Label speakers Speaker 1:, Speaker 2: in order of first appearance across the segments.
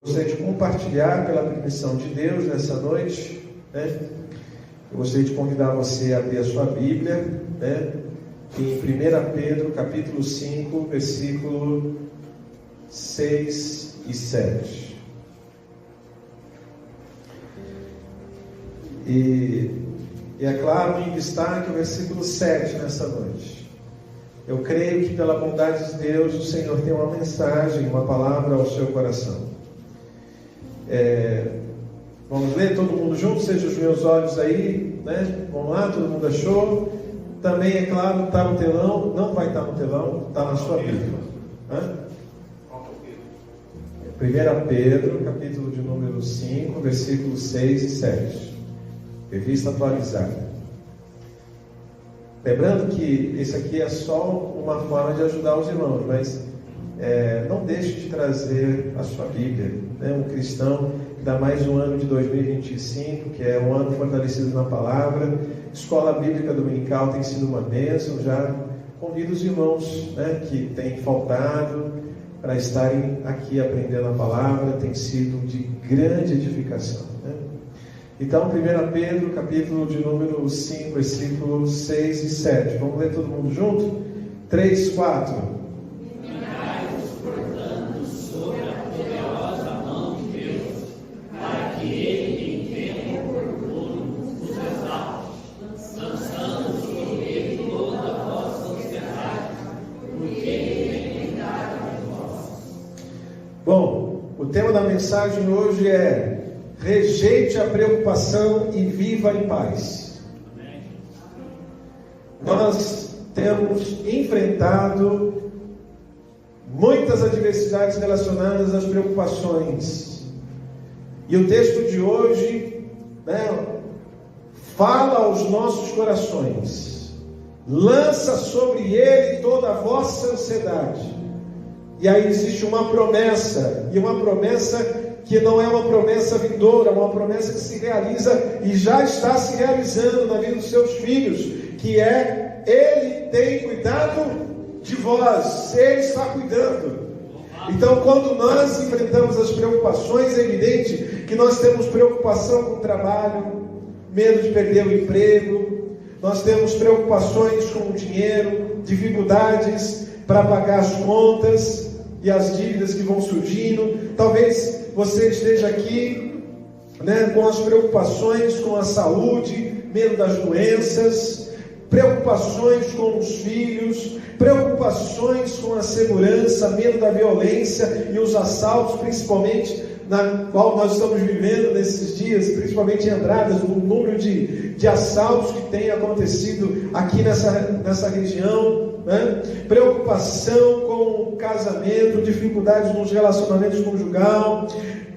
Speaker 1: Gostaria de compartilhar pela permissão de Deus nessa noite, né? Eu gostaria de convidar você a abrir a sua Bíblia, né? Em 1 Pedro, capítulo 5, versículo 6 e 7. E é claro, em destaque o versículo 7 nessa noite. Eu creio que pela bondade de Deus o Senhor tem uma mensagem, uma palavra ao seu coração. Vamos ler todo mundo junto, seja os meus olhos aí, né? Vamos lá, todo mundo achou? Também, é claro, está no telão, não vai estar no telão, está na sua Bíblia. 1 Pedro, capítulo de número 5, versículos 6 e 7. Revista atualizada. Lembrando que esse aqui é só uma forma de ajudar os irmãos, mas não deixe de trazer a sua Bíblia, né? Um cristão que dá mais um ano de 2025, que é um ano fortalecido na palavra. Escola Bíblica Dominical tem sido uma bênção. Já convido os irmãos, né, que têm faltado para estarem aqui aprendendo a palavra. Tem sido de grande edificação, né? Então, 1 Pedro, capítulo de número 5, versículos 6 e 7. Vamos ler todo mundo junto? 3, 4. Bom, o tema da mensagem hoje é: rejeite a preocupação e viva em paz. Amém. Nós temos enfrentado muitas adversidades relacionadas às preocupações. E o texto de hoje, né, fala aos nossos corações. Lança sobre ele toda a vossa ansiedade. E aí existe uma promessa, e uma promessa que não é uma promessa vindoura, é uma promessa que se realiza e já está se realizando na vida dos seus filhos, que é: Ele tem cuidado de vós, Ele está cuidando. Então, quando nós enfrentamos as preocupações, é evidente que nós temos preocupação com o trabalho, medo de perder o emprego, nós temos preocupações com o dinheiro, dificuldades para pagar as contas e as dívidas que vão surgindo. Talvez você esteja aqui, né, com as preocupações com a saúde, medo das doenças, preocupações com os filhos, preocupações com a segurança, medo da violência e os assaltos, principalmente na qual nós estamos vivendo nesses dias, principalmente em Andradas, o número de assaltos que tem acontecido aqui nessa região, né? Preocupação com o casamento, dificuldades nos relacionamentos conjugal,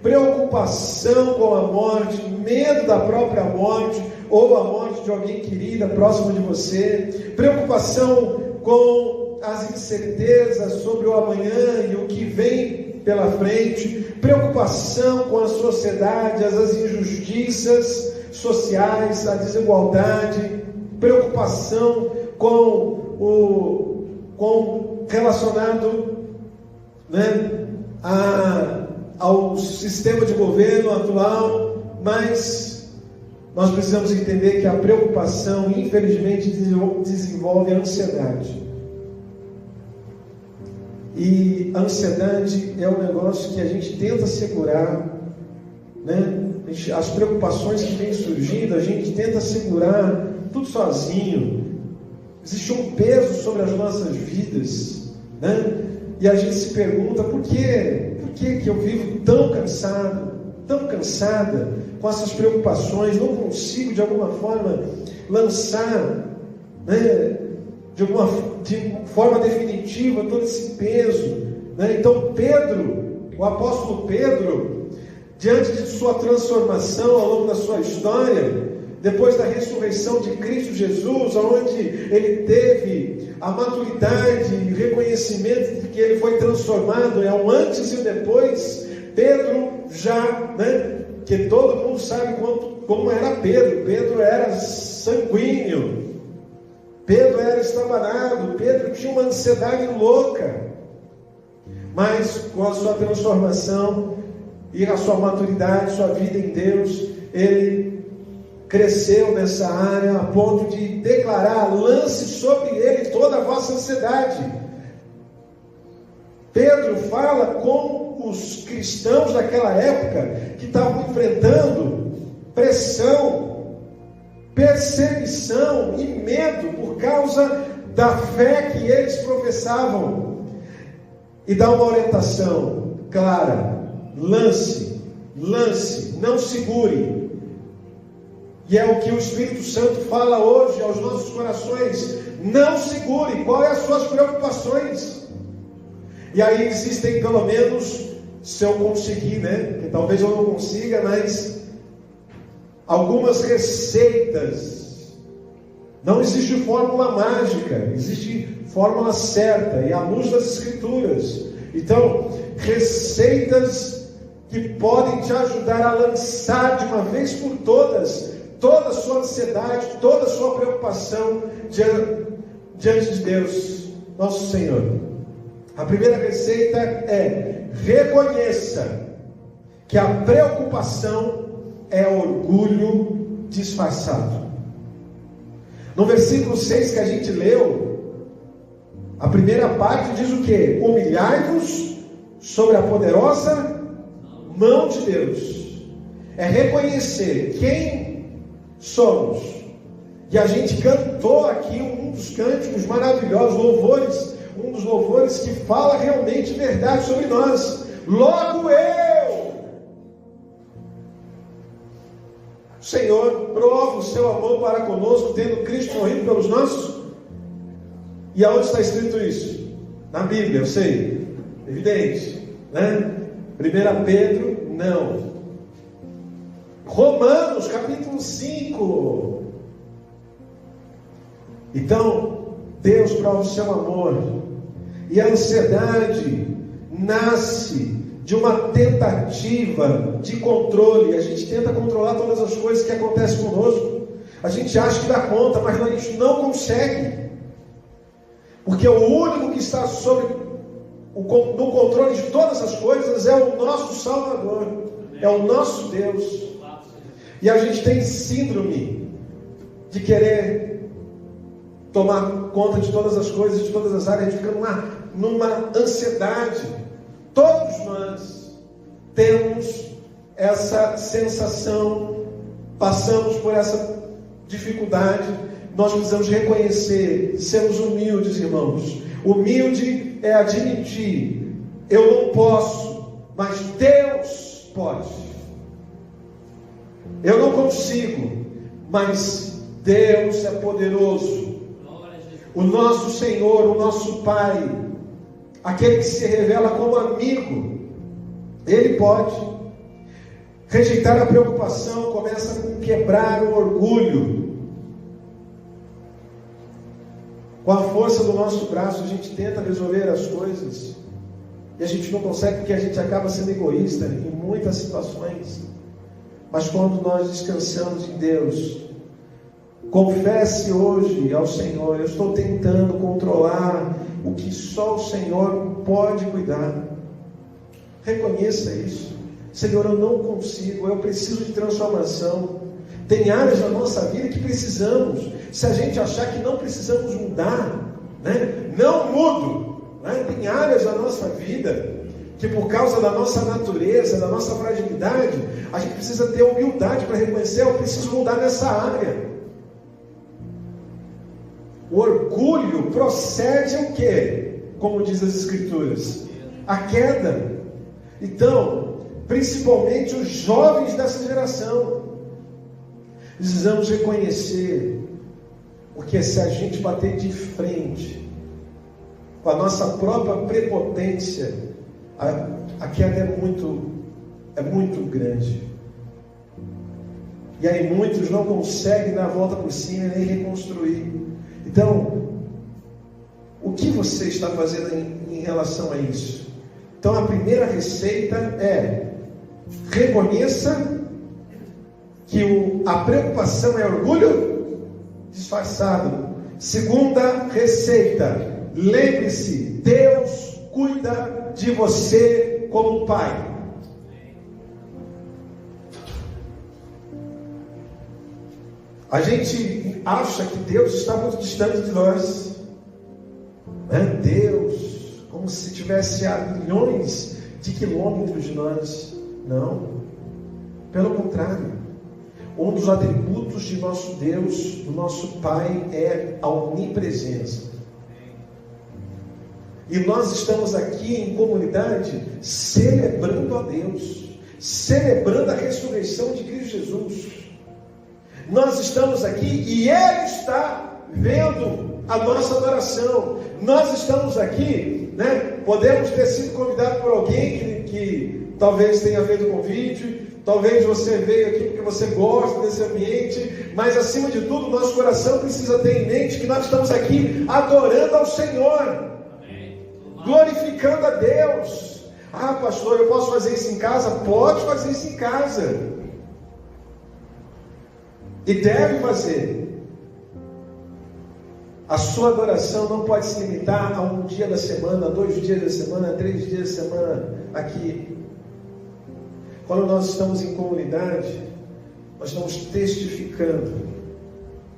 Speaker 1: preocupação com a morte, medo da própria morte ou a morte de alguém querida próximo de você, preocupação com as incertezas sobre o amanhã e o que vem pela frente, preocupação com a sociedade, as injustiças sociais, a desigualdade, preocupação relacionado, né, ao sistema de governo atual. Mas nós precisamos entender que a preocupação, infelizmente, desenvolve a ansiedade. E a ansiedade é um negócio que a gente tenta segurar, né? As preocupações que vêm surgindo, a gente tenta segurar tudo sozinho. Existe um peso sobre as nossas vidas, né? E a gente se pergunta: por que eu vivo tão cansado, tão cansada com essas preocupações? Não consigo de alguma forma lançar, né, de forma definitiva todo esse peso, né? Então o apóstolo Pedro, diante de sua transformação ao longo da sua história, depois da ressurreição de Cristo Jesus, onde ele teve a maturidade e reconhecimento de que ele foi transformado, é um antes e um depois. Pedro já, né, que todo mundo sabe como era Pedro. Pedro era sanguíneo, Pedro era estabanado, Pedro tinha uma ansiedade louca. Mas com a sua transformação, e a sua maturidade, sua vida em Deus, ele cresceu nessa área a ponto de declarar: lance sobre ele toda a vossa ansiedade. Pedro fala com os cristãos daquela época que estavam enfrentando pressão, perseguição e medo por causa da fé que eles professavam, e dá uma orientação clara: lance, não segure. E é o que o Espírito Santo fala hoje aos nossos corações: não segure. Qual é as suas preocupações? E aí existem, pelo menos, se eu conseguir, que talvez eu não consiga, mas algumas receitas. Não existe fórmula mágica, existe fórmula certa, e à luz das Escrituras. Então, receitas que podem te ajudar a lançar de uma vez por todas toda a sua ansiedade, toda a sua preocupação diante de Deus, nosso Senhor. A primeira receita é: reconheça que a preocupação é orgulho disfarçado. No versículo 6 que a gente leu, a primeira parte diz o quê? Humilhai-vos sobre a poderosa mão de Deus. É reconhecer quem somos. E a gente cantou aqui um dos cânticos maravilhosos, louvores, um dos louvores que fala realmente verdade sobre nós. Logo eu, Senhor, prova o seu amor para conosco, tendo Cristo morrido pelos nossos. E aonde está escrito isso? Na Bíblia, eu sei, evidente, 1 Pedro, não. Romanos, capítulo 5. Então, Deus prova o seu amor. E a ansiedade nasce de uma tentativa de controle. A gente tenta controlar todas as coisas que acontecem conosco. A gente acha que dá conta, mas a gente não consegue. Porque o único que está no controle de todas as coisas é o nosso Salvador, é o nosso Deus. E a gente tem síndrome de querer tomar conta de todas as coisas, de todas as áreas, a gente fica numa ansiedade. Todos nós temos essa sensação, passamos por essa dificuldade. Nós precisamos reconhecer, sermos humildes, irmãos. Humilde é admitir: eu não posso, mas Deus pode. Eu não consigo, mas Deus é poderoso. O nosso Senhor, o nosso Pai, aquele que se revela como amigo, Ele pode. Rejeitar a preocupação começa com quebrar o orgulho. Com a força do nosso braço, a gente tenta resolver as coisas, e a gente não consegue porque a gente acaba sendo egoísta em muitas situações. Mas quando nós descansamos em Deus, confesse hoje ao Senhor: eu estou tentando controlar o que só o Senhor pode cuidar. Reconheça isso. Senhor, eu não consigo, eu preciso de transformação. Tem áreas da nossa vida que precisamos. Se a gente achar que não precisamos mudar, não mudo. Tem áreas da nossa vida que, por causa da nossa natureza, da nossa fragilidade, a gente precisa ter humildade para reconhecer: eu preciso mudar nessa área. O orgulho procede o quê? Como diz as Escrituras, a queda. Então, principalmente os jovens dessa geração, precisamos reconhecer, porque se a gente bater de frente com a nossa própria prepotência, a queda é muito grande. E aí muitos não conseguem dar a volta por cima e nem reconstruir. Então, o que você está fazendo em relação a isso? Então, a primeira receita é: reconheça que a preocupação é orgulho disfarçado. Segunda receita: lembre-se, Deus cuida de você como pai. A gente acha que Deus está muito distante de nós. Deus, como se estivesse a milhões de quilômetros de nós. Não. Pelo contrário. Um dos atributos de nosso Deus, do nosso Pai, é a onipresença. E nós estamos aqui em comunidade celebrando a Deus, celebrando a ressurreição de Cristo Jesus. Nós estamos aqui e Ele está vendo a nossa adoração. Nós estamos aqui, podemos ter sido convidados por alguém que talvez tenha feito convite. Talvez você veio aqui porque você gosta desse ambiente, mas acima de tudo, nosso coração precisa ter em mente que nós estamos aqui adorando ao Senhor, glorificando a Deus. Ah, pastor, eu posso fazer isso em casa? Pode fazer isso em casa, e deve fazer. A sua adoração não pode se limitar a um dia da semana, a 2 dias da semana, a 3 dias da semana aqui. Quando nós estamos em comunidade, nós estamos testificando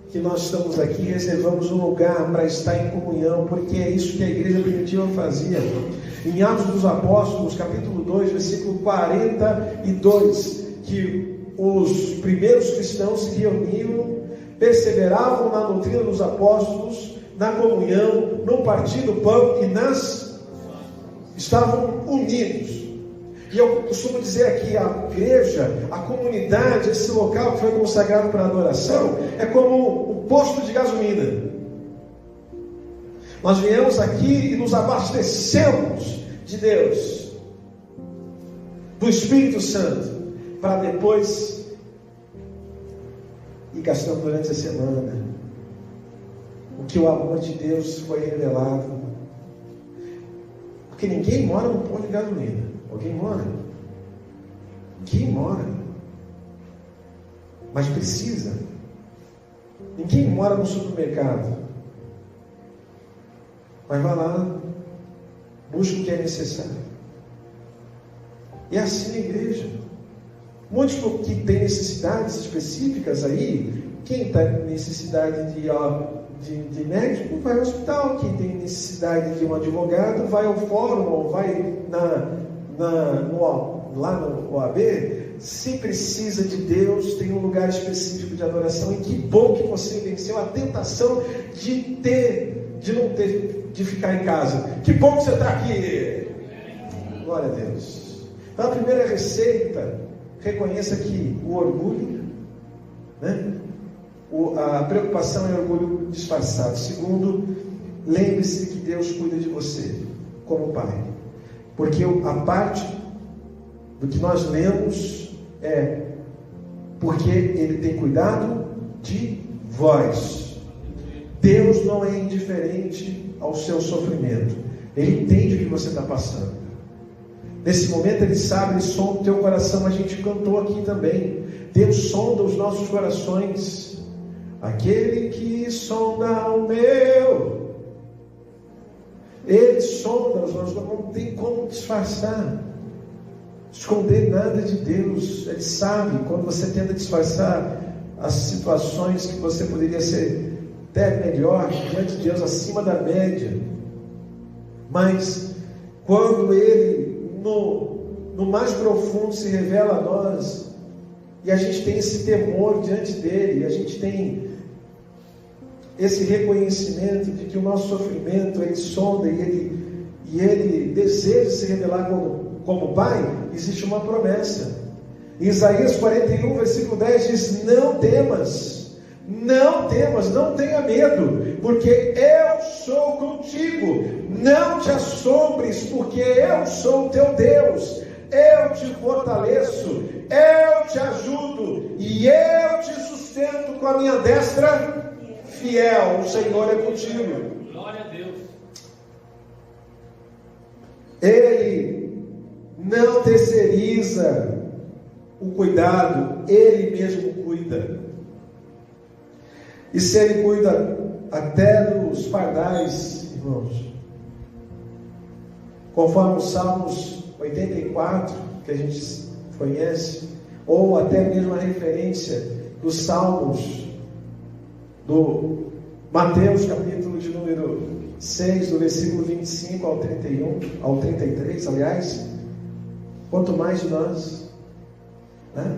Speaker 1: que nós estamos aqui e reservamos um lugar para estar em comunhão, porque é isso que a igreja primitiva fazia. Em Atos dos Apóstolos, capítulo 2, versículo 42, que os primeiros cristãos se reuniam, perseveravam na doutrina dos apóstolos, na comunhão, no partir do pão e estavam unidos. E eu costumo dizer aqui, a igreja, a comunidade, esse local que foi consagrado para adoração, é como um posto de gasolina. Nós viemos aqui e nos abastecemos de Deus, do Espírito Santo, para depois ir gastando durante a semana o que o amor de Deus foi revelado. Porque ninguém mora no posto de gasolina. Alguém mora? Ninguém mora. Mas precisa. Ninguém mora no supermercado. Mas vai lá, busca o que é necessário. E é assim na igreja. Muitos que têm necessidades específicas aí, quem está em necessidade de médico, vai ao hospital. Quem tem necessidade de um advogado, vai ao fórum, ou vai lá no OAB. Se precisa de Deus, tem um lugar específico de adoração. E que bom que você venceu a tentação de ficar em casa. Que bom que você está aqui. Glória a Deus. Então, a primeira receita, reconheça que o orgulho, a preocupação é orgulho disfarçado. Segundo, lembre-se que Deus cuida de você como Pai. Porque a parte do que nós lemos é porque Ele tem cuidado de vós. Deus não é indiferente ao seu sofrimento. Ele entende o que você está passando. Nesse momento Ele sabe, Ele sonda o teu coração. A gente cantou aqui também. Deus sonda os nossos corações. Aquele que sonda o meu, Ele sonda os nossos corações. Não tem como disfarçar, esconder nada de Deus. Ele sabe quando você tenta disfarçar as situações que você poderia ser até melhor diante de Deus, acima da média. Mas quando Ele no mais profundo se revela a nós, e a gente tem esse temor diante dEle, a gente tem esse reconhecimento de que o nosso sofrimento Ele sonda e Ele deseja se revelar como Pai, existe uma promessa. Em Isaías 41, versículo 10 diz: não temas, não tenha medo, porque eu sou contigo. Não te assombres, porque eu sou o teu Deus. Eu te fortaleço, eu te ajudo e eu te sustento com a minha destra fiel. O Senhor é contigo.
Speaker 2: Glória a Deus.
Speaker 1: Ele não terceiriza o cuidado, Ele mesmo cuida. E se Ele cuida até dos pardais, irmãos, conforme os Salmos 84, que a gente conhece, ou até mesmo a referência dos Salmos do Mateus, capítulo de número 6, do versículo 25 ao 31, ao 33, aliás, quanto mais de nós, né?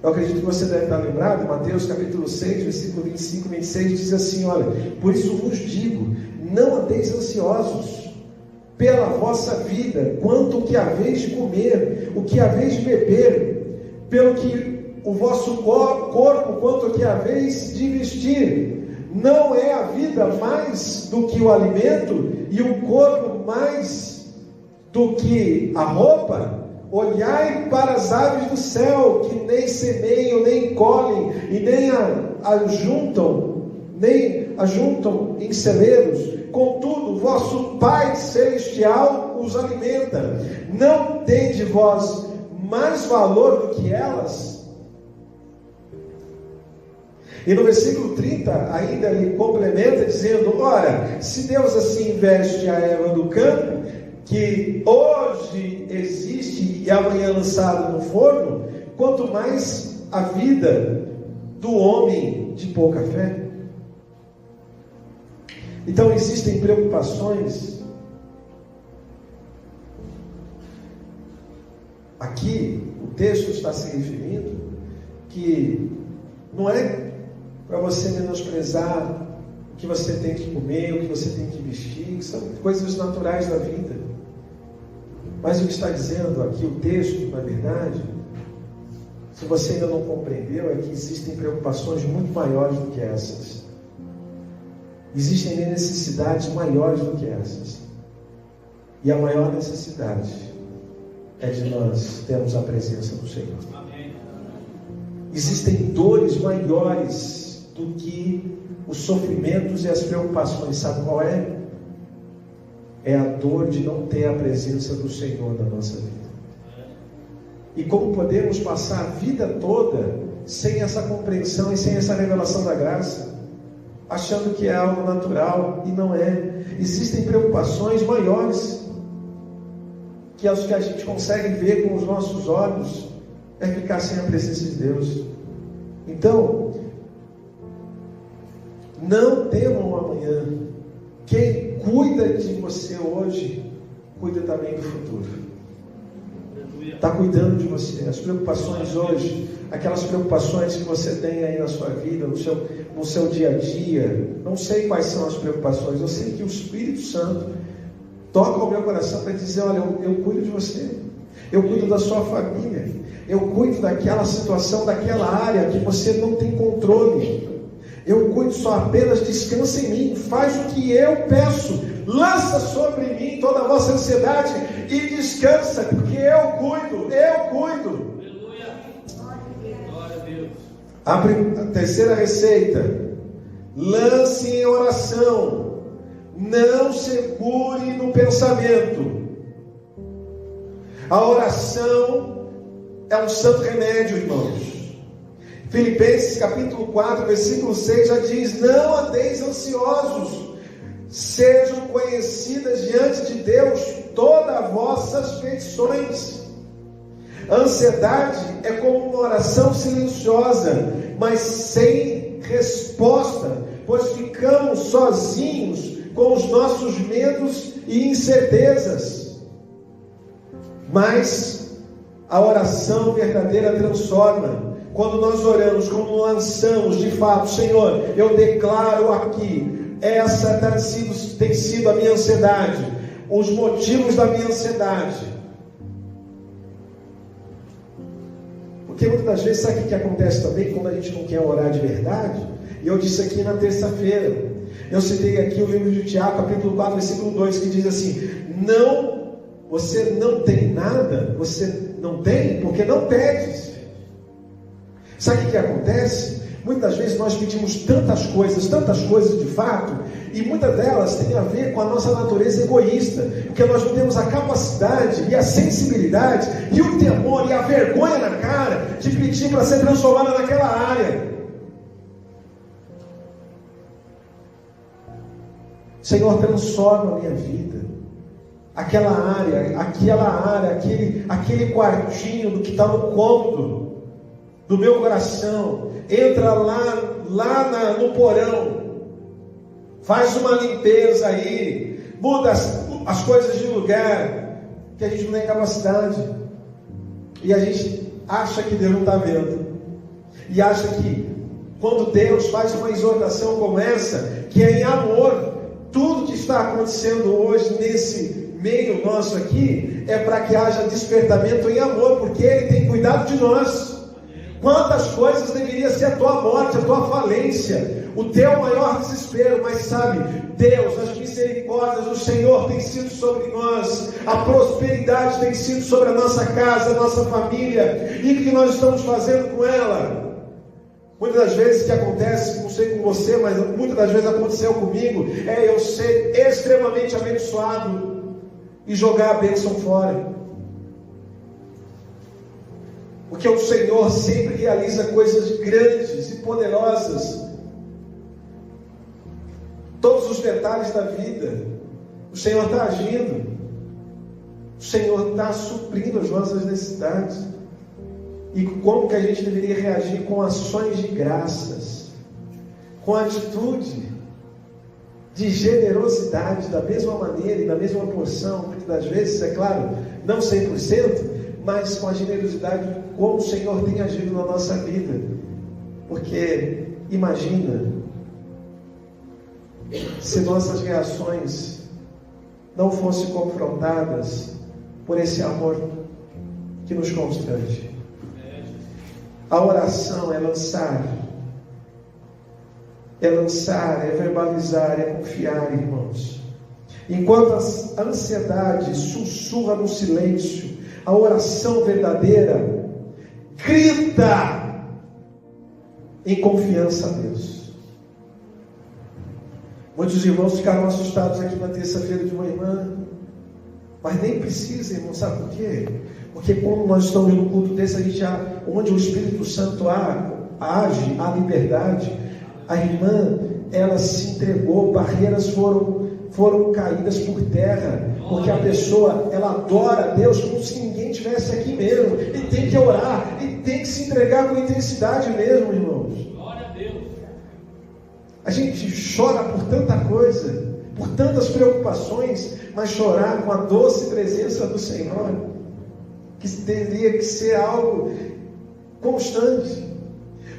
Speaker 1: Eu acredito que você deve estar lembrado, Mateus capítulo 6, versículo 25 e 26, diz assim: olha, por isso vos digo, não andeis ansiosos pela vossa vida, quanto o que haveis de comer, o que haveis de beber, pelo que o vosso corpo, quanto o que haveis de vestir. Não é a vida mais do que o alimento, e o corpo mais do que a roupa? Olhai para as aves do céu, que nem semeiam, nem colhem, e nem ajuntam em celeiros. Contudo, vosso Pai Celestial os alimenta. Não tende vós mais valor do que elas? E no versículo 30, ainda ele complementa dizendo: ora, se Deus assim veste a erva do campo, que hoje existe e amanhã lançada no forno, quanto mais a vida do homem de pouca fé. Então existem preocupações. Aqui o texto está se referindo que não é para você menosprezar o que você tem que comer, o que você tem que vestir, que são coisas naturais da vida. Mas o que está dizendo aqui o texto, na verdade, se você ainda não compreendeu, é que existem preocupações muito maiores do que essas. Existem necessidades maiores do que essas. E a maior necessidade é de nós termos a presença do Senhor. Amém. Existem dores maiores do que os sofrimentos e as preocupações. Sabe qual é? É a dor de não ter a presença do Senhor na nossa vida. E como podemos passar a vida toda sem essa compreensão e sem essa revelação da graça, achando que é algo natural, e não é. Existem preocupações maiores que as que a gente consegue ver com os nossos olhos, é ficar sem a presença de Deus. Então, não temam o amanhã. Quem cuida de você hoje, cuida também do futuro. Está cuidando de você. As preocupações hoje, aquelas preocupações que você tem aí na sua vida, no seu dia a dia, não sei quais são as preocupações. Eu sei que o Espírito Santo toca o meu coração para dizer: olha, eu cuido de você, eu cuido da sua família, eu cuido daquela situação, daquela área que você não tem controle. Eu cuido, só apenas descansa em mim, faz o que eu peço, lança sobre mim toda a vossa ansiedade e descansa, porque eu cuido. Aleluia. Glória a Deus. A terceira receita: lance em oração, não segure no pensamento. A oração é um santo remédio, irmãos. Filipenses capítulo 4, versículo 6 já diz: não andeis ansiosos, sejam conhecidas diante de Deus todas as vossas petições. A ansiedade é como uma oração silenciosa, mas sem resposta, pois ficamos sozinhos com os nossos medos e incertezas. Mas a oração verdadeira transforma. Quando nós oramos, quando lançamos de fato: Senhor, eu declaro aqui, essa tem sido a minha ansiedade, os motivos da minha ansiedade. Porque muitas das vezes, sabe o que acontece também quando a gente não quer orar de verdade? E eu disse aqui na terça-feira, eu citei aqui o livro de Tiago, capítulo 4, versículo 2, que diz assim: você não tem nada, você não tem porque não pedes. Sabe o que acontece? Muitas vezes nós pedimos tantas coisas de fato, e muitas delas têm a ver com a nossa natureza egoísta, porque nós não temos a capacidade e a sensibilidade e o temor e a vergonha na cara de pedir para ser transformada naquela área. Senhor, transforma a minha vida, aquela área, aquele quartinho do que está no cômodo. do meu coração, entra lá no porão, faz uma limpeza aí, muda as coisas de lugar, que a gente não tem capacidade, e a gente acha que Deus não está vendo, e acha que quando Deus faz uma exortação como essa, que é em amor, tudo que está acontecendo hoje nesse meio nosso aqui, é para que haja despertamento em amor, porque Ele tem cuidado de nós. Quantas coisas deveria ser a tua morte, a tua falência, o teu maior desespero, mas sabe, Deus, as misericórdias do Senhor têm sido sobre nós, a prosperidade tem sido sobre a nossa casa, a nossa família, e o que nós estamos fazendo com ela? Muitas das vezes que acontece, não sei com você, mas muitas das vezes aconteceu comigo, é eu ser extremamente abençoado e jogar a bênção fora. Porque o Senhor sempre realiza coisas grandes e poderosas. Todos os detalhes da vida, o Senhor está agindo. O Senhor está suprindo as nossas necessidades. E como que a gente deveria reagir? Com ações de graças, com atitude de generosidade, da mesma maneira e da mesma porção, muitas das vezes, é claro, não 100%, mas com a generosidade como o Senhor tem agido na nossa vida. Porque imagina se nossas reações não fossem confrontadas por esse amor que nos constrange. A oração é lançar, é verbalizar, é confiar, irmãos. Enquanto a ansiedade sussurra no silêncio, a oração verdadeira grita em confiança a Deus. Muitos irmãos ficaram assustados aqui na terça-feira de manhã, mas nem precisa, irmão, sabe por quê? Porque quando nós estamos num culto desse, onde o Espírito Santo age, a liberdade, a irmã, ela se entregou, barreiras foram caídas por terra, porque a pessoa, ela adora a Deus como se ninguém estivesse aqui mesmo, e tem que orar, e tem que se entregar com intensidade mesmo, irmãos. Glória a Deus. A gente chora por tanta coisa, por tantas preocupações, mas chorar com a doce presença do Senhor, que teria que ser algo constante.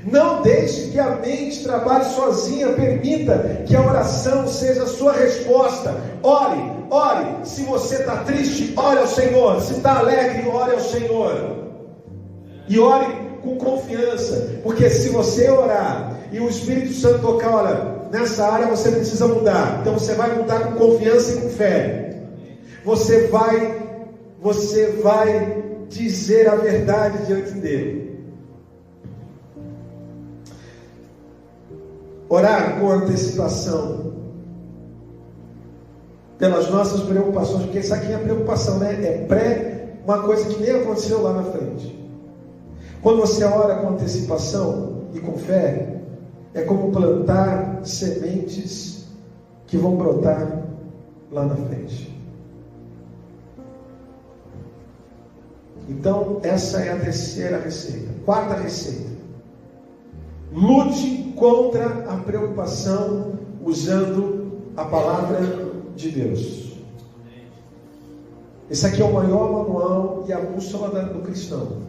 Speaker 1: Não deixe que a mente trabalhe sozinha, permita que a oração seja a sua resposta. Ore, se você está triste, ore ao Senhor, se está alegre, ore ao Senhor, e ore com confiança, porque se você orar, e o Espírito Santo tocar, olha, nessa área você precisa mudar, então você vai mudar com confiança e com fé, você vai dizer a verdade diante dele. Orar com antecipação pelas nossas preocupações, porque isso aqui é preocupação, né? É uma coisa que nem aconteceu lá na frente. Quando você ora com antecipação e com fé, é como plantar sementes que vão brotar lá na frente. Então, essa é a terceira receita. Quarta receita: lute contra a preocupação usando a palavra de Deus. Esse aqui é o maior manual e a bússola do cristão.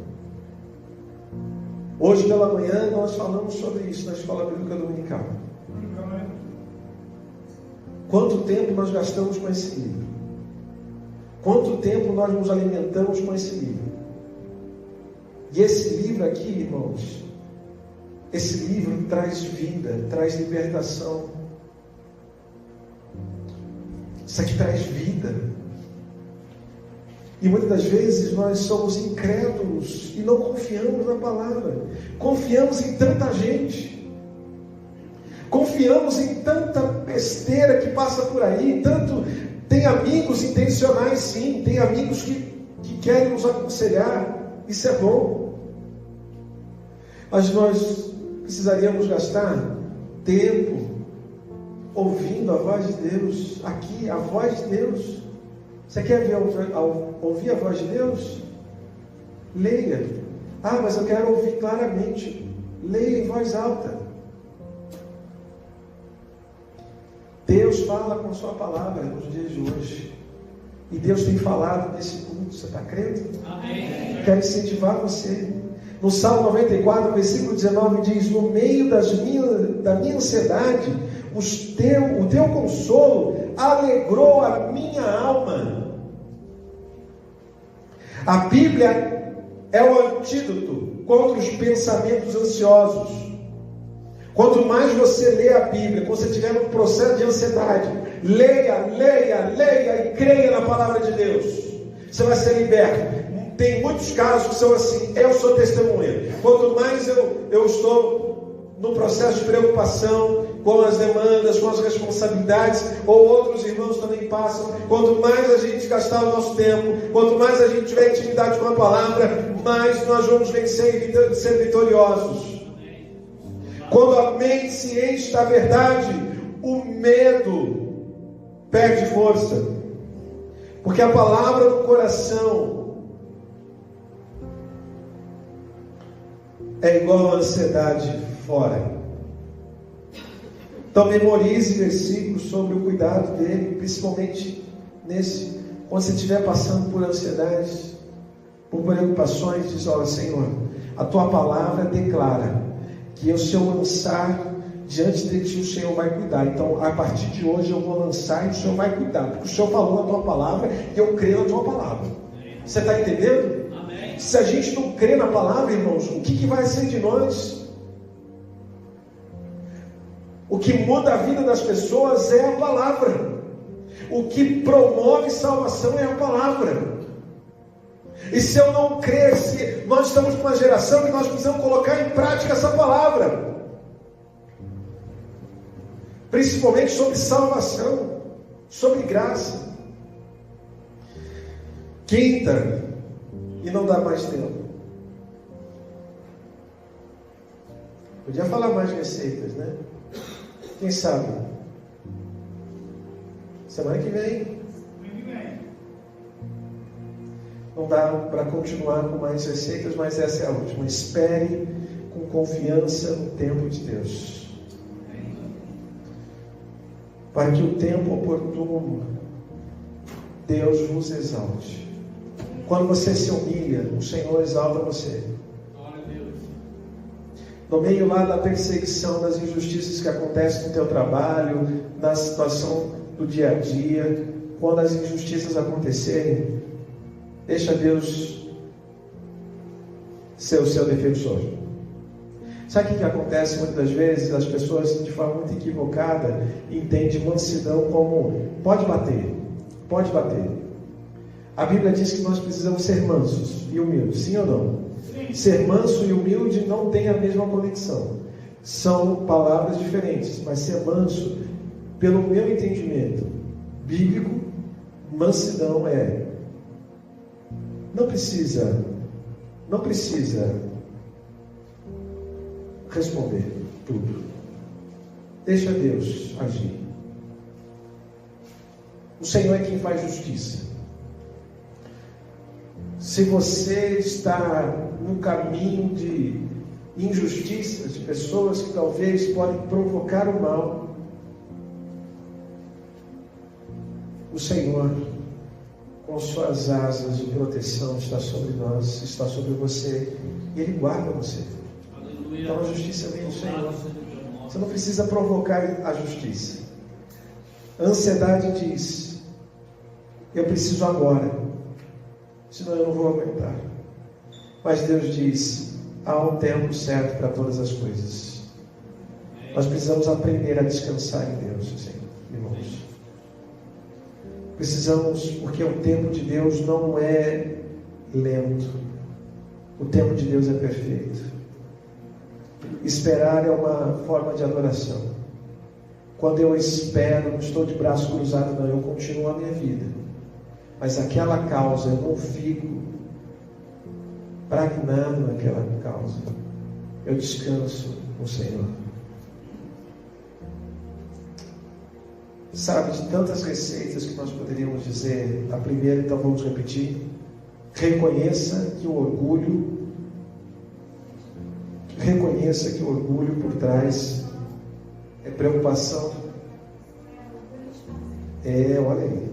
Speaker 1: Hoje pela manhã nós falamos sobre isso na escola bíblica dominical. Quanto tempo nós gastamos com esse livro? Quanto tempo nós nos alimentamos com esse livro? E esse livro aqui, irmãos, esse livro traz vida, traz libertação. Isso aqui traz vida. E muitas das vezes nós somos incrédulos e não confiamos na palavra. Confiamos em tanta gente. Confiamos em tanta besteira que passa por aí. Tem amigos intencionais, sim. Tem amigos que querem nos aconselhar. Isso é bom. Mas nós precisaríamos gastar tempo ouvindo a voz de Deus. Aqui, a voz de Deus. Você quer ouvir a voz de Deus? Leia Ah, mas eu quero ouvir claramente. Leia em voz alta. Deus fala com sua palavra nos dias de hoje. E Deus tem falado nesse culto. Você está crendo?
Speaker 2: Amém.
Speaker 1: Quero incentivar você. No Salmo 94, versículo 19, diz: no meio da minha ansiedade, o teu consolo alegrou a minha alma. A Bíblia é o antídoto contra os pensamentos ansiosos. Quanto mais você lê a Bíblia, quando você estiver num processo de ansiedade, leia e creia na palavra de Deus. Você vai ser liberto. Tem muitos casos que são assim. Eu sou testemunha. Quanto mais eu estou no processo de preocupação com as demandas, com as responsabilidades, ou outros irmãos também passam, quanto mais a gente gastar o nosso tempo, quanto mais a gente tiver intimidade com a palavra, mais nós vamos vencer e ser vitoriosos. Quando a mente se enche da verdade, o medo perde força. Porque a palavra no coração é igual a ansiedade fora. Então memorize versículos sobre o cuidado dele, principalmente quando você estiver passando por ansiedades, por preocupações, diz: olha, Senhor, a tua palavra declara que se eu lançar diante de ti, o Senhor vai cuidar. Então, a partir de hoje eu vou lançar e o Senhor vai cuidar, porque o Senhor falou na tua palavra e eu creio na tua palavra. Você está entendendo? Amém. Se a gente não crê na palavra, irmãos, o que vai ser de nós? O que muda a vida das pessoas é a palavra. O que promove salvação é a palavra. E se eu não crer, se nós estamos numa geração que nós precisamos colocar em prática essa palavra, principalmente sobre salvação, sobre graça. Quinta, e não dá mais tempo. Podia falar mais receitas, né? Quem sabe? Semana que vem. Não dá para continuar com mais receitas, mas essa é a última. Espere com confiança no tempo de Deus, para que o tempo oportuno Deus vos exalte. Quando você se humilha, o Senhor exalta você. No meio lá da perseguição, das injustiças que acontecem no teu trabalho, na situação do dia a dia, quando as injustiças acontecerem, deixa Deus ser o seu defensor. Sabe o que acontece muitas vezes? As pessoas, de forma muito equivocada, entendem mansidão como pode bater, pode bater. A Bíblia diz que nós precisamos ser mansos e humildes, sim ou não? Sim. Ser manso e humilde não tem a mesma conexão. São palavras diferentes, mas ser manso, pelo meu entendimento bíblico, mansidão não precisa responder tudo. Deixa Deus agir. O Senhor é quem faz justiça. Se você está no caminho de injustiças, de pessoas que talvez podem provocar o mal, o Senhor, com suas asas de proteção, está sobre nós, está sobre você, e Ele guarda você. Aleluia. Então a justiça vem do Senhor. Você não precisa provocar a justiça. A ansiedade diz: eu preciso agora, senão eu não vou aguentar. Mas Deus diz: há um tempo certo para todas as coisas. Nós precisamos aprender a descansar em Deus, irmãos. Precisamos, porque o tempo de Deus não é lento. O tempo de Deus é perfeito. Esperar é uma forma de adoração. Quando eu espero, não estou de braço cruzado, não, eu continuo a minha vida. Mas aquela causa, eu não fico pragnado naquela causa. Eu descanso no Senhor. Sabe, de tantas receitas que nós poderíamos dizer, a primeira, então vamos repetir: reconheça que o orgulho reconheça que o orgulho por trás é preocupação. Olha aí.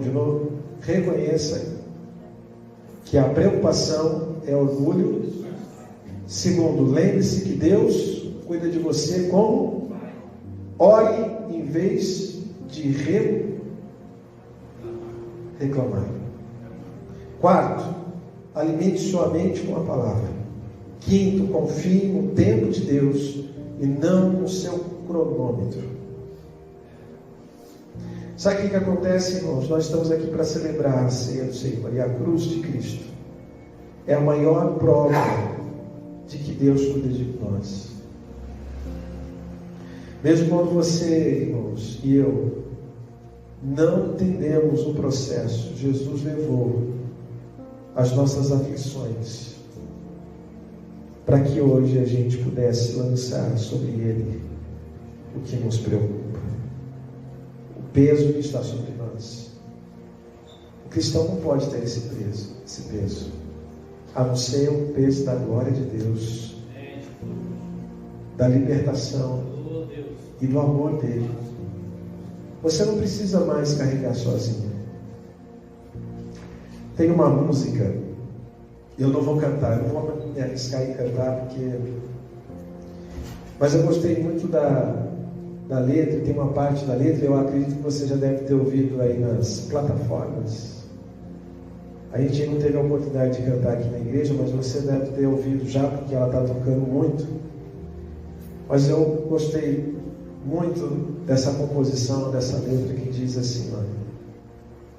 Speaker 1: De novo, reconheça que a preocupação é orgulho. Segundo, lembre-se que Deus cuida de você como? Ore em vez de reclamar. Quarto, alimente sua mente com a palavra. Quinto, confie no tempo de Deus e não no seu cronômetro. Sabe o que acontece, irmãos? Nós estamos aqui para celebrar a ceia do Senhor e a cruz de Cristo é a maior prova de que Deus cuida de nós. Mesmo quando você, irmãos, e eu não entendemos o processo, Jesus levou as nossas aflições para que hoje a gente pudesse lançar sobre Ele o que nos preocupa, o peso que está sobre nós. O cristão não pode ter esse peso, a não ser o peso da glória de Deus, da libertação e do amor dele. Você não precisa mais carregar sozinho. Tem uma música, eu não vou cantar, eu não vou me arriscar em cantar, mas eu gostei muito da letra. Tem uma parte da letra, eu acredito que você já deve ter ouvido aí nas plataformas. A gente não teve a oportunidade de cantar aqui na igreja, mas você deve ter ouvido já, porque ela está tocando muito. Mas eu gostei muito dessa composição, dessa letra que diz assim: olha,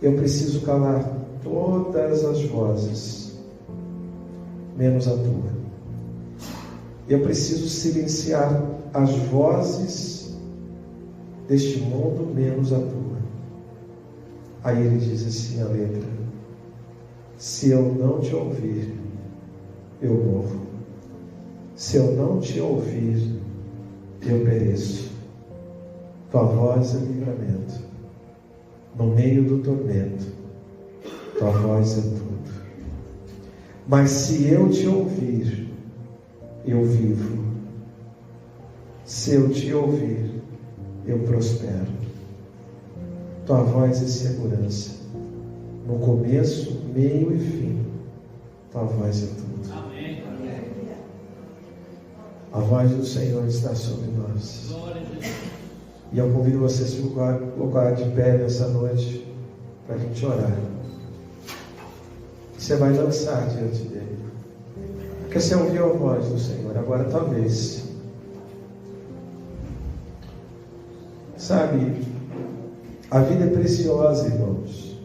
Speaker 1: eu preciso calar todas as vozes, menos a tua. Eu preciso silenciar as vozes deste mundo, menos a tua. Aí ele diz assim, a letra: se eu não te ouvir, eu morro. Se eu não te ouvir, eu pereço. Tua voz é livramento. No meio do tormento, tua voz é tudo. Mas se eu te ouvir, eu vivo. Se eu te ouvir, eu prospero. Tua voz é segurança. No começo, meio e fim, tua voz é tudo. Amém. A voz do Senhor está sobre nós. E eu convido você a se colocar de pé nessa noite para a gente orar. Você vai lançar diante dele. Porque você ouviu a voz do Senhor. Agora talvez, sabe, a vida é preciosa, irmãos.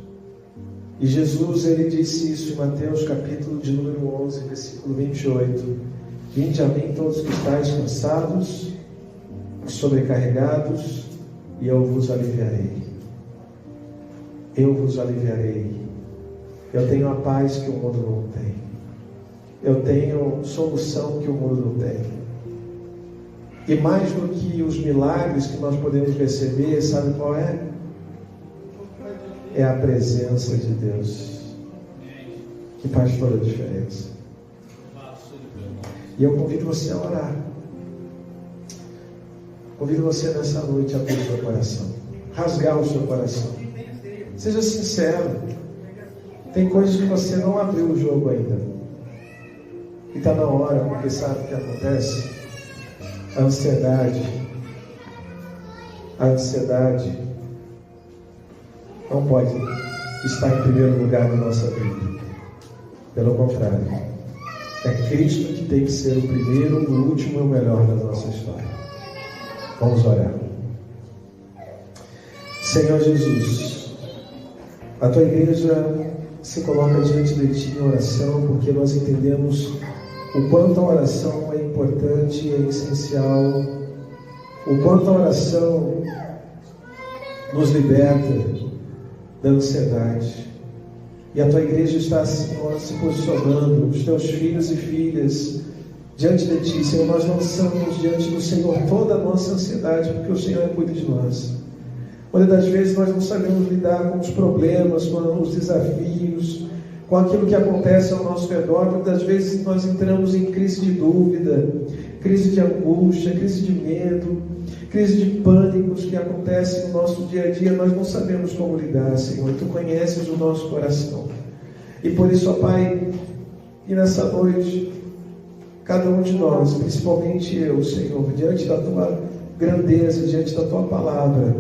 Speaker 1: E Jesus, ele disse isso em Mateus capítulo de número 11, versículo 28. Vinde a mim todos que estáis cansados, sobrecarregados, e eu vos aliviarei. Eu vos aliviarei. Eu tenho a paz que o mundo não tem. Eu tenho solução que o mundo não tem. E mais do que os milagres que nós podemos receber, sabe qual é? É a presença de Deus, que faz toda a diferença. E eu convido você a orar. Convido você nessa noite a abrir o seu coração, rasgar o seu coração. Seja sincero. Tem coisas que você não abriu o jogo ainda. E está na hora, porque sabe o que acontece? A ansiedade não pode estar em primeiro lugar na nossa vida. Pelo contrário, é Cristo que tem que ser o primeiro, o último e o melhor da nossa história. Vamos orar. Senhor Jesus, a tua igreja se coloca diante de ti em oração, porque nós entendemos o quanto a oração é importante e é essencial, o quanto a oração nos liberta da ansiedade. E a tua igreja está, Senhor, se posicionando, os teus filhos e filhas diante de ti, Senhor. Nós lançamos diante do Senhor toda a nossa ansiedade, porque o Senhor cuida de nós. Muitas das vezes nós não sabemos lidar com os problemas, com os desafios, com aquilo que acontece ao nosso redor. Muitas vezes nós entramos em crise de dúvida, crise de angústia, crise de medo, crise de pânicos que acontecem no nosso dia a dia. Nós não sabemos como lidar, Senhor. Tu conheces o nosso coração. E por isso, ó Pai, e nessa noite, cada um de nós, principalmente eu, Senhor, diante da Tua grandeza, diante da Tua palavra,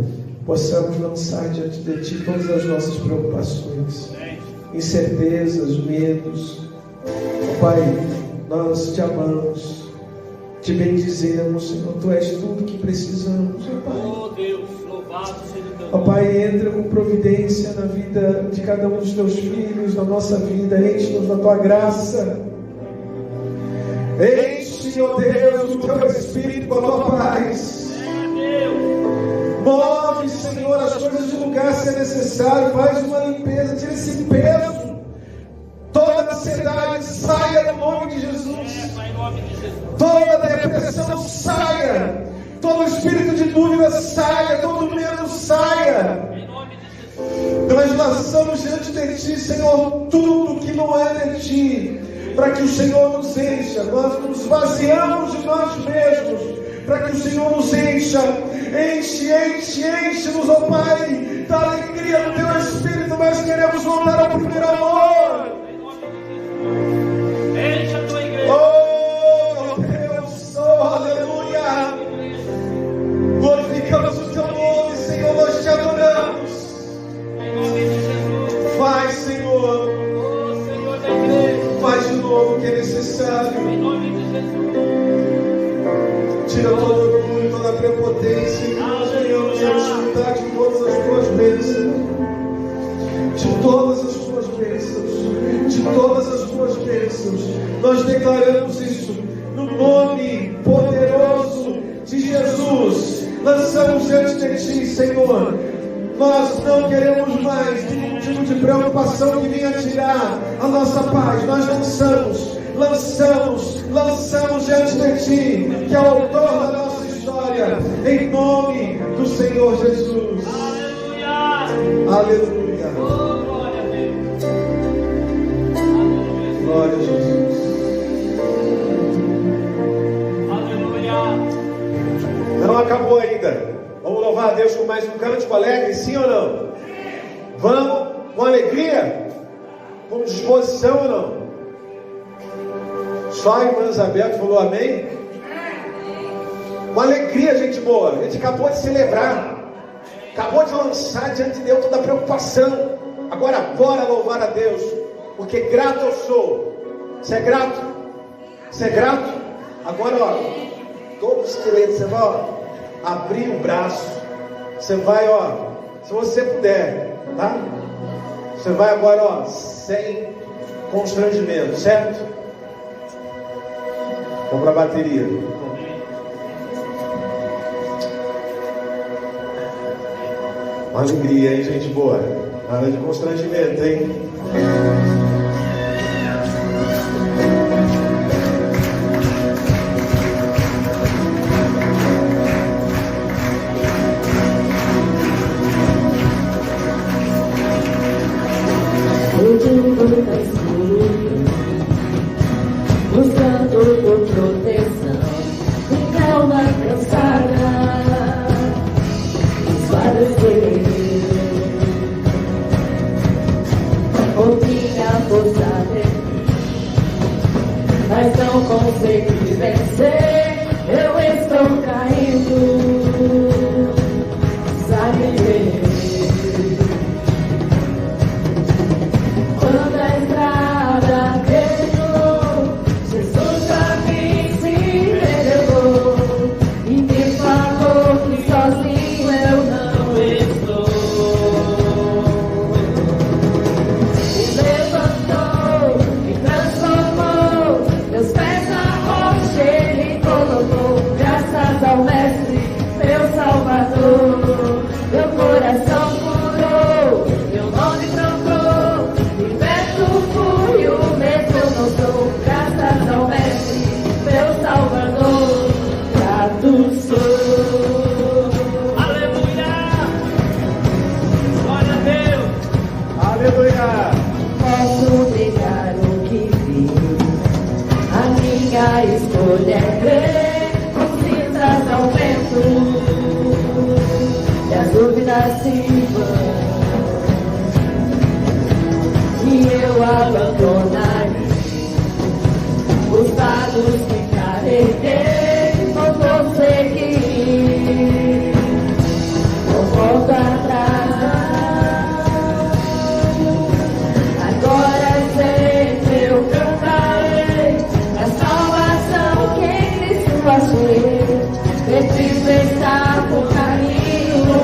Speaker 1: possamos lançar diante de Ti todas as nossas preocupações, incertezas, medos. Ó Pai, nós Te amamos, Te bendizemos, Senhor. Tu és tudo que precisamos, ó Pai.
Speaker 2: Oh Deus, louvado seja o Teu
Speaker 1: Ó
Speaker 2: nome.
Speaker 1: Pai, entra com providência na vida de cada um dos Teus filhos, na nossa vida. Enche-nos da Tua graça. Enche, ó Deus, o Teu Espírito com a Tua paz. Move, Senhor, as coisas de lugar se é necessário. Faz uma limpeza, tira esse peso. Toda ansiedade saia no nome de Jesus. Toda depressão saia. Todo espírito de dúvida saia. Todo medo saia. Nós lançamos diante de Ti, Senhor, tudo que não é de Ti, para que o Senhor nos encha. Nós nos vaziamos de nós mesmos, para que o Senhor nos encha. Enche-nos, ó Pai, da alegria do Teu Espírito. Nós queremos voltar ao primeiro amor.
Speaker 2: Enche a Tua igreja.
Speaker 1: Oh Deus, oh aleluia. Glorificamos o Teu nome, Senhor, nós Te adoramos.
Speaker 2: Em nome de Jesus.
Speaker 1: Faz, Senhor,
Speaker 2: Oh Senhor da igreja.
Speaker 1: faz de novo o que é necessário.
Speaker 2: Em nome de Jesus.
Speaker 1: Tira todo orgulho, toda prepotência, que nós venhamos a desfrutar de todas as Tuas bênçãos. De todas as Tuas bênçãos. De todas as Tuas bênçãos. Nós declaramos isso no nome poderoso de Jesus. Lançamos diante de Ti, Senhor. Nós não queremos mais nenhum tipo de preocupação que venha tirar a nossa paz. Nós lançamos diante de Ti, que é o autor da nossa história, em nome do Senhor Jesus.
Speaker 2: Aleluia.
Speaker 1: Aleluia.
Speaker 2: Oh, glória a Deus. Aleluia.
Speaker 1: Glória a Jesus.
Speaker 2: Aleluia.
Speaker 1: Não acabou ainda. Vamos louvar a Deus com mais um cântico alegre, sim ou não? Vamos com alegria? Com disposição ou não? Só a irmã Isabel que falou amém? Com alegria, gente boa. A gente acabou de celebrar. Acabou de lançar diante de Deus toda a preocupação. Agora bora louvar a Deus, porque grato eu sou. Você é grato? Você é grato? Agora, ó, todo o esqueleto, você vai, ó, abrir o braço. Você vai, ó, se você puder, tá? Você vai agora, ó, sem constrangimento, certo? Vamos para a bateria. Uma alegria, hein, gente boa? Nada de constrangimento, hein?
Speaker 3: Buscando por proteção, com calma cansada, esvadecer. escolha é crer, com cinzas ao vento, e as dúvidas se vão, e eu abandonarei os dados que carreguei, não vou seguir, não volto atrás. Agora sempre eu cantarei a salvação que em Cristo achei, preciso estar por caminho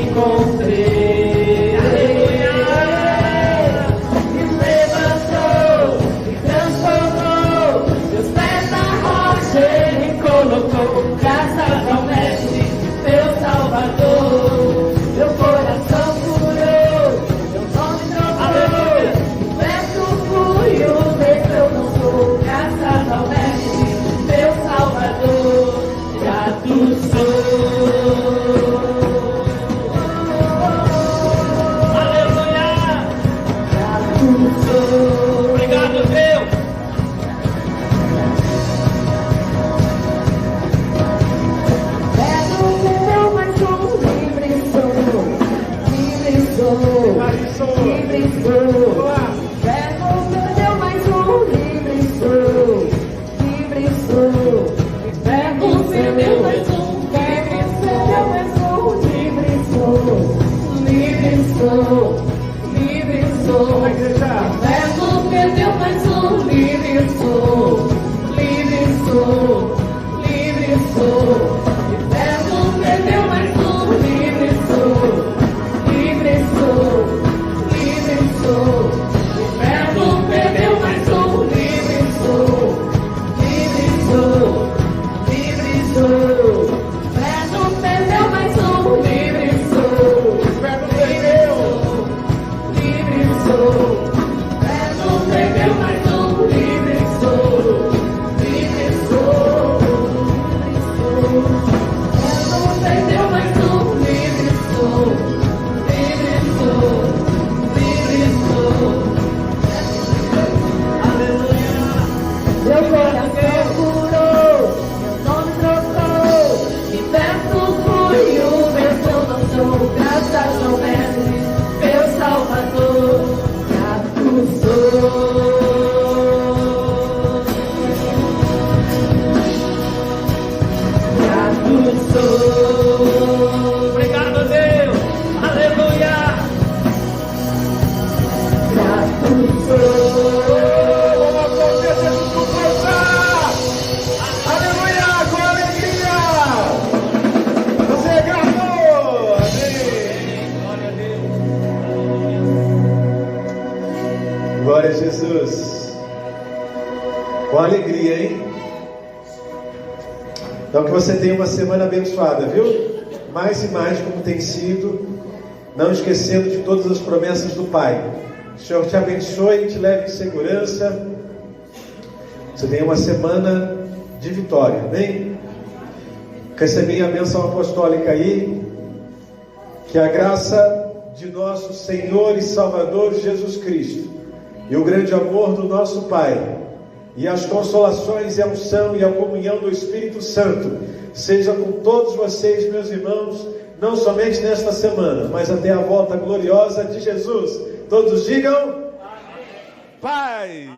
Speaker 3: encontrei. Me levantou, me transformou, meus pés na rocha ele me colocou, graças ao Mestre, meu Salvador, meu coração curou, meu nome trocou, liberto fui, o mesmo eu não sou, graças ao Mestre, meu Salvador, grato sou.
Speaker 2: Aleluia!
Speaker 3: Grato sou.
Speaker 2: Obrigado, Deus!
Speaker 3: Pego o meu mais livre sou, livre sou, livre sou. Pego o meu mais livre sou, livre sou. Pego o meu mais livre sou, livre sou, livre sou, livre sou. Pego o meu mais livre sou, livre sou, livre sou. Pego o meu mais livre sou, livre sou, livre sou. Pego o meu mais livre sou, livre sou, livre sou. Pego o meu mais livre sou, livre sou. Pego o meu mais livre sou, livre sou, livre sou. Pego o meu mais livre sou, livre sou, livre sou. Meu coração curou, meu nome trocou, liberto fui, o mesmo eu não sou, graças ao Mestre, meu Salvador, grato sou. Grato sou.
Speaker 2: Obrigado, Deus! Aleluia!
Speaker 3: Grato sou.
Speaker 1: Aleluia, com alegria! Você é grato! Amém!
Speaker 2: Glória a Deus!
Speaker 1: Glória a Jesus! Com alegria, hein? Então que você tenha uma semana abençoada, viu? Mais e mais como tem sido, não esquecendo de todas as promessas do Pai. O Senhor te abençoe e te leve em segurança. Você tenha uma semana de vitória, amém? Recebi a bênção apostólica aí. Que a graça de nosso Senhor e Salvador Jesus Cristo e o grande amor do nosso Pai e as consolações e a unção e a comunhão do Espírito Santo seja com todos vocês, meus irmãos, não somente nesta semana, mas até a volta gloriosa de Jesus. Todos digam: Pai!